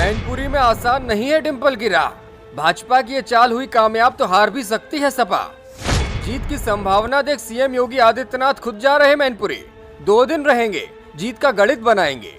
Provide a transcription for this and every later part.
मैनपुरी में आसान नहीं है डिंपल की राह। भाजपा की ये चाल हुई कामयाब तो हार भी सकती है सपा। जीत की संभावना देख सीएम योगी आदित्यनाथ खुद जा रहे मैनपुरी। 2 दिन रहेंगे, जीत का गणित बनाएंगे।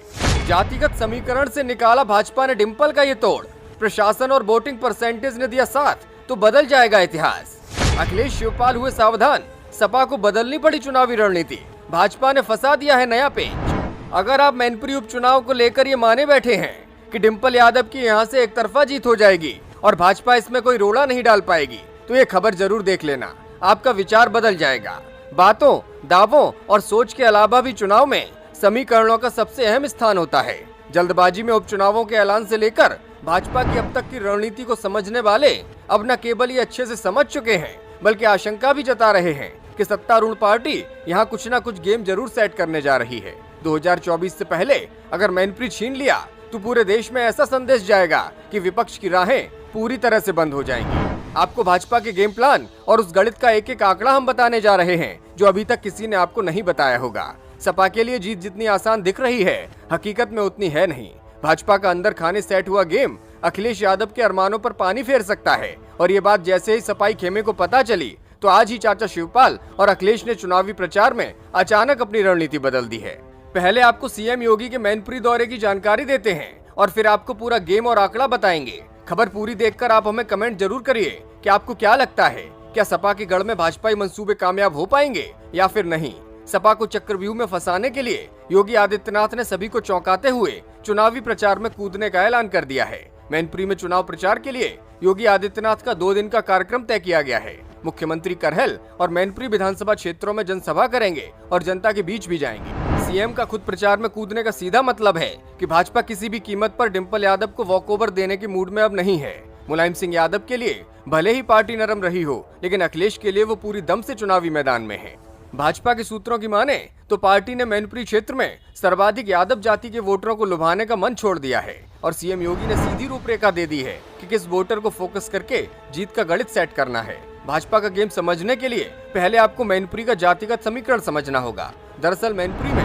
जातिगत समीकरण से निकाला भाजपा ने डिंपल का ये तोड़। प्रशासन और वोटिंग परसेंटेज ने दिया साथ तो बदल जाएगा इतिहास। अखिलेश शिवपाल हुए सावधान, सपा को बदलनी पड़ी चुनावी रणनीति। भाजपा ने फंसा दिया है नया पेच। अगर आप मैनपुरी उपचुनाव को लेकर ये माने बैठे हैं कि डिंपल यादव की यहाँ से एक तरफा जीत हो जाएगी और भाजपा इसमें कोई रोड़ा नहीं डाल पाएगी, तो ये खबर जरूर देख लेना, आपका विचार बदल जाएगा। बातों, दावों और सोच के अलावा भी चुनाव में समीकरणों का सबसे अहम स्थान होता है। जल्दबाजी में उपचुनावों के ऐलान से लेकर भाजपा की अब तक की रणनीति को समझने वाले अब न केवल ये अच्छे से समझ चुके हैं, बल्कि आशंका भी जता रहे हैं कि सत्तारूढ़ पार्टी यहाँ कुछ न कुछ गेम जरूर सेट करने जा रही है। 2024 से पहले अगर मैनपुरी छीन लिया तो पूरे देश में ऐसा संदेश जाएगा कि विपक्ष की राहें पूरी तरह से बंद हो जाएंगी। आपको भाजपा के गेम प्लान और उस गणित का एक एक आंकड़ा हम बताने जा रहे हैं जो अभी तक किसी ने आपको नहीं बताया होगा। सपा के लिए जीत जितनी आसान दिख रही है, हकीकत में उतनी है नहीं। भाजपा का अंदर खाने सेट हुआ गेम अखिलेश यादव के अरमानों पर पानी फेर सकता है, और ये बात जैसे ही सपाई खेमे को पता चली तो आज ही चाचा शिवपाल और अखिलेश ने चुनावी प्रचार में अचानक अपनी रणनीति बदल दी है। पहले आपको सीएम योगी के मैनपुरी दौरे की जानकारी देते हैं और फिर आपको पूरा गेम और आंकड़ा बताएंगे। खबर पूरी देखकर आप हमें कमेंट जरूर करिए कि आपको क्या लगता है, क्या सपा के गढ़ में भाजपाई मंसूबे कामयाब हो पाएंगे या फिर नहीं। सपा को चक्रव्यूह में फंसाने के लिए योगी आदित्यनाथ ने सभी को चौंकाते हुए चुनावी प्रचार में कूदने का ऐलान कर दिया है। मैनपुरी में चुनाव प्रचार के लिए योगी आदित्यनाथ का 2 दिन का कार्यक्रम तय किया गया है। मुख्यमंत्री करहल और मैनपुरी विधानसभा क्षेत्रों में जनसभा करेंगे और जनता के बीच भी जाएंगे। सीएम का खुद प्रचार में कूदने का सीधा मतलब है कि भाजपा किसी भी कीमत पर डिंपल यादव को वॉकओवर देने की मूड में अब नहीं है। मुलायम सिंह यादव के लिए भले ही पार्टी नरम रही हो, लेकिन अखिलेश के लिए वो पूरी दम से चुनावी मैदान में है। भाजपा के सूत्रों की माने तो पार्टी ने मैनपुरी क्षेत्र में सर्वाधिक यादव जाति के वोटरों को लुभाने का मन छोड़ दिया है और सीएम योगी ने सीधी रूपरेखा दे दी है कि किस वोटर को फोकस करके जीत का गणित सेट करना है। भाजपा का गेम समझने के लिए पहले आपको मैनपुरी का जातिगत समीकरण समझना होगा। दरअसल मैनपुरी में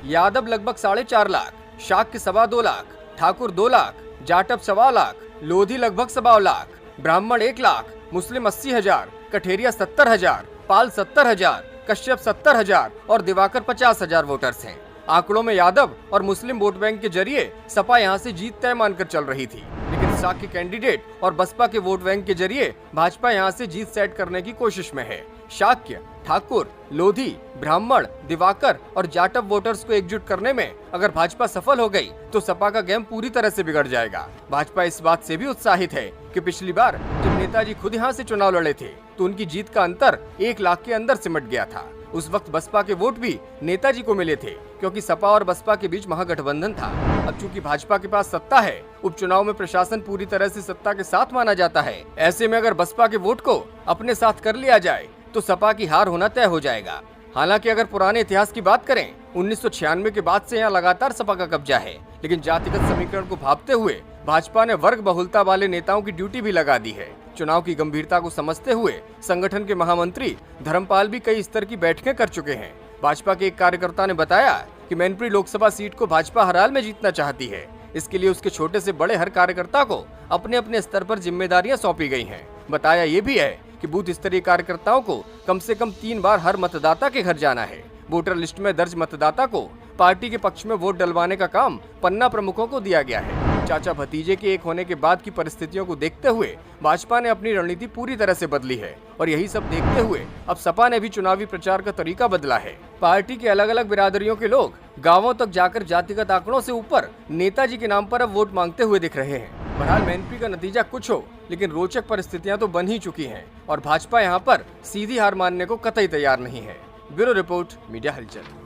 यादव लगभग 4.5 लाख, शाक्य 2.25 लाख, ठाकुर 2 लाख, जाटव 1.25 लाख, लोधी लगभग 1.25 लाख, ब्राह्मण 1 लाख, मुस्लिम 80,000, कठेरिया 70,000, पाल 70,000, कश्यप 70,000 और दिवाकर 50,000 वोटर्स हैं। आंकड़ों में यादव और मुस्लिम वोट बैंक के जरिए सपा यहां से जीत तय मानकर चल रही थी, लेकिन शाक्य कैंडिडेट और बसपा के वोट बैंक के जरिए भाजपा यहां से जीत सेट करने की कोशिश में है। शाक्य, ठाकुर, लोधी, ब्राह्मण, दिवाकर और जाटव वोटर्स को एकजुट करने में अगर भाजपा सफल हो गई तो सपा का गेम पूरी तरह से बिगड़ जाएगा। भाजपा इस बात से भी उत्साहित है कि पिछली बार जब नेताजी खुद यहाँ से चुनाव लड़े थे तो उनकी जीत का अंतर 1 लाख के अंदर सिमट गया था। उस वक्त बसपा के वोट भी नेताजी को मिले थे क्योंकि सपा और बसपा के बीच महागठबंधन था। अब चूंकि भाजपा के पास सत्ता है, उपचुनाव में प्रशासन पूरी तरह से सत्ता के साथ माना जाता है। ऐसे में अगर बसपा के वोट को अपने साथ कर लिया जाए तो सपा की हार होना तय हो जाएगा। हालांकि अगर पुराने इतिहास की बात करें, 1996 के बाद से यहाँ लगातार सपा का कब्जा है, लेकिन जातिगत समीकरण को भांपते हुए भाजपा ने वर्ग बहुलता वाले नेताओं की ड्यूटी भी लगा दी है। चुनाव की गंभीरता को समझते हुए संगठन के महामंत्री धर्मपाल भी कई स्तर की बैठकें कर चुके हैं। भाजपा के एक कार्यकर्ता ने बताया कि मैनपुरी लोकसभा सीट को भाजपा हर हाल में जीतना चाहती है। इसके लिए उसके छोटे से बड़े हर कार्यकर्ता को अपने अपने स्तर पर जिम्मेदारियां सौंपी गई हैं। बताया ये भी है कि बूथ स्तरीय कार्यकर्ताओं को कम से कम 3 बार हर मतदाता के घर जाना है। वोटर लिस्ट में दर्ज मतदाता को पार्टी के पक्ष में वोट डलवाने का काम पन्ना प्रमुखों को दिया गया है। चाचा भतीजे के एक होने के बाद की परिस्थितियों को देखते हुए भाजपा ने अपनी रणनीति पूरी तरह से बदली है और यही सब देखते हुए अब सपा ने भी चुनावी प्रचार का तरीका बदला है। पार्टी के अलग अलग बिरादरियों के लोग गांवों तक जाकर जातिगत आंकड़ों से ऊपर नेताजी के नाम पर अब वोट मांगते हुए दिख रहे हैं। बहरहाल मैनपुरी का नतीजा कुछ हो, लेकिन रोचक परिस्थितियां तो बन ही चुकी हैं और भाजपा यहां पर सीधी हार मानने को कतई तैयार नहीं है। ब्यूरो रिपोर्ट, मीडिया हलचल।